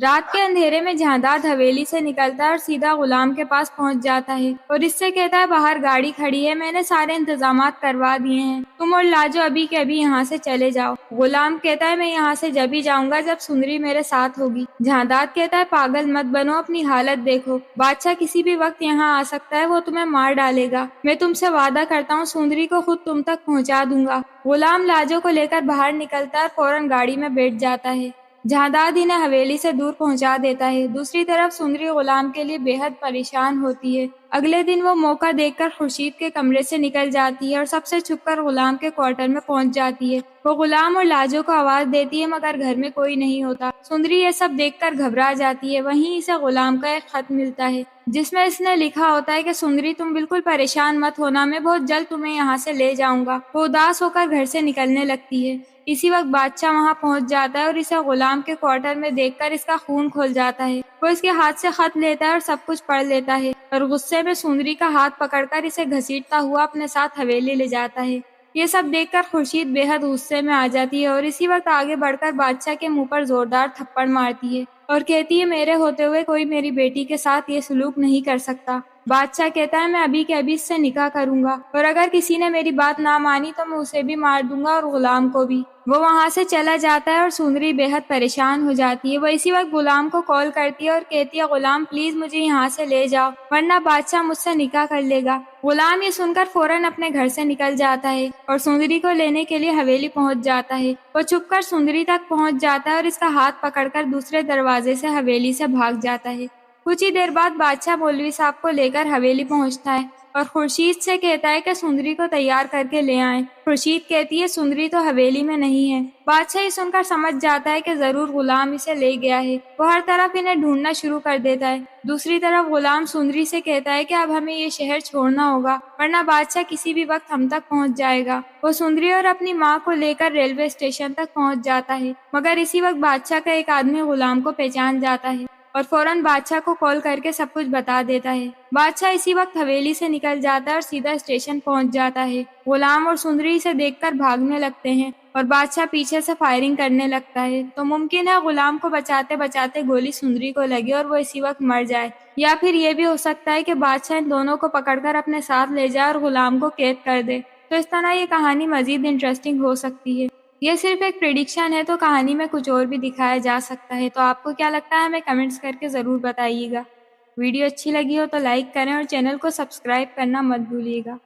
رات کے اندھیرے میں جہانداد حویلی سے نکلتا ہے اور سیدھا غلام کے پاس پہنچ جاتا ہے اور اس سے کہتا ہے باہر گاڑی کھڑی ہے، میں نے سارے انتظامات کروا دیے ہیں، تم اور لاجو ابھی کے ابھی یہاں سے چلے جاؤ۔ غلام کہتا ہے میں یہاں سے جب ہی جاؤں گا جب سندری میرے ساتھ ہوگی۔ جہانداد کہتا ہے پاگل مت بنو، اپنی حالت دیکھو، بادشاہ کسی بھی وقت یہاں آ سکتا ہے، وہ تمہیں مار ڈالے گا، میں تم سے وعدہ کرتا ہوں سندری کو خود تم تک پہنچا دوں گا۔ غلام لاجو کو لے کر باہر نکلتا ہے اور فوراً گاڑی میں بیٹھ جاتا ہے۔ جہانداد انہیں حویلی سے دور پہنچا دیتا ہے۔ دوسری طرف سندری غلام کے لیے بے حد پریشان ہوتی ہے۔ اگلے دن وہ موقع دیکھ کر خورشید کے کمرے سے نکل جاتی ہے اور سب سے چھپ کر غلام کے کوارٹر میں پہنچ جاتی ہے۔ وہ غلام اور لاجو کو آواز دیتی ہے مگر گھر میں کوئی نہیں ہوتا۔ سندری یہ سب دیکھ کر گھبرا جاتی ہے۔ وہیں اسے غلام کا ایک خط ملتا ہے جس میں اس نے لکھا ہوتا ہے کہ سندری تم بالکل پریشان مت ہونا، میں بہت جلد تمہیں یہاں سے لے جاؤں گا۔ وہ اداس ہو کر گھر سے نکلنے لگتی ہے۔ اسی وقت بادشاہ وہاں پہنچ جاتا ہے اور اسے غلام کے کوارٹر میں دیکھ کر اس کا خون کھول جاتا ہے۔ وہ اس کے ہاتھ سے خط لیتا ہے اور سب کچھ پڑھ لیتا ہے اور غصے میں سندری کا ہاتھ پکڑ کر اسے گھسیٹتا ہوا اپنے ساتھ حویلی لے جاتا ہے۔ یہ سب دیکھ کر خورشید بے حد غصے میں آ جاتی ہے اور اسی وقت آگے بڑھ کر بادشاہ کے منہ پر زوردار تھپڑ مارتی ہے اور کہتی ہے میرے ہوتے ہوئے کوئی میری بیٹی کے ساتھ یہ سلوک نہیں کر سکتا۔ بادشاہ کہتا ہے میں ابھی کے ابھی اس سے نکاح کروں گا اور اگر کسی نے میری بات نہ مانی تو میں اسے بھی مار دوں گا اور غلام کو بھی۔ وہ وہاں سے چلا جاتا ہے اور سندری بے حد پریشان ہو جاتی ہے۔ وہ اسی وقت غلام کو کال کرتی ہے اور کہتی ہے غلام پلیز مجھے یہاں سے لے جاؤ ورنہ بادشاہ مجھ سے نکاح کر لے گا۔ غلام یہ سن کر فوراً اپنے گھر سے نکل جاتا ہے اور سندری کو لینے کے لیے حویلی پہنچ جاتا ہے۔ وہ چھپ کر سندری تک پہنچ جاتا ہے اور اس کا ہاتھ پکڑ کر دوسرے دروازے سے حویلی سے بھاگ جاتا ہے۔ کچھ ہی دیر بعد بادشاہ مولوی صاحب کو لے کر حویلی پہنچتا ہے اور خورشید سے کہتا ہے کہ سندری کو تیار کر کے لے آئیں۔ خورشید کہتی ہے سندری تو حویلی میں نہیں ہے۔ بادشاہ یہ سن کر سمجھ جاتا ہے کہ ضرور غلام اسے لے گیا ہے۔ وہ ہر طرف انہیں ڈھونڈنا شروع کر دیتا ہے۔ دوسری طرف غلام سندری سے کہتا ہے کہ اب ہمیں یہ شہر چھوڑنا ہوگا ورنہ بادشاہ کسی بھی وقت ہم تک پہنچ جائے گا۔ وہ سندری اور اپنی ماں کو لے کر ریلوے اسٹیشن تک پہنچ جاتا ہے مگر اسی وقت بادشاہ کا ایک آدمی غلام کو پہچان جاتا ہے اور فوراً بادشاہ کو کال کر کے سب کچھ بتا دیتا ہے۔ بادشاہ اسی وقت حویلی سے نکل جاتا ہے اور سیدھا اسٹیشن پہنچ جاتا ہے۔ غلام اور سندری اسے دیکھ کر بھاگنے لگتے ہیں اور بادشاہ پیچھے سے فائرنگ کرنے لگتا ہے تو ممکن ہے غلام کو بچاتے بچاتے گولی سندری کو لگے اور وہ اسی وقت مر جائے، یا پھر یہ بھی ہو سکتا ہے کہ بادشاہ ان دونوں کو پکڑ کر اپنے ساتھ لے جائے اور غلام کو قید کر دے۔ تو اس طرح یہ کہانی مزید انٹرسٹنگ ہو سکتی ہے۔ یہ صرف ایک پریڈکشن ہے تو کہانی میں کچھ اور بھی دکھایا جا سکتا ہے۔ تو آپ کو کیا لگتا ہے ہمیں کمنٹس کر کے ضرور بتائیے گا۔ ویڈیو اچھی لگی ہو تو لائک کریں اور چینل کو سبسکرائب کرنا مت بھولیے گا۔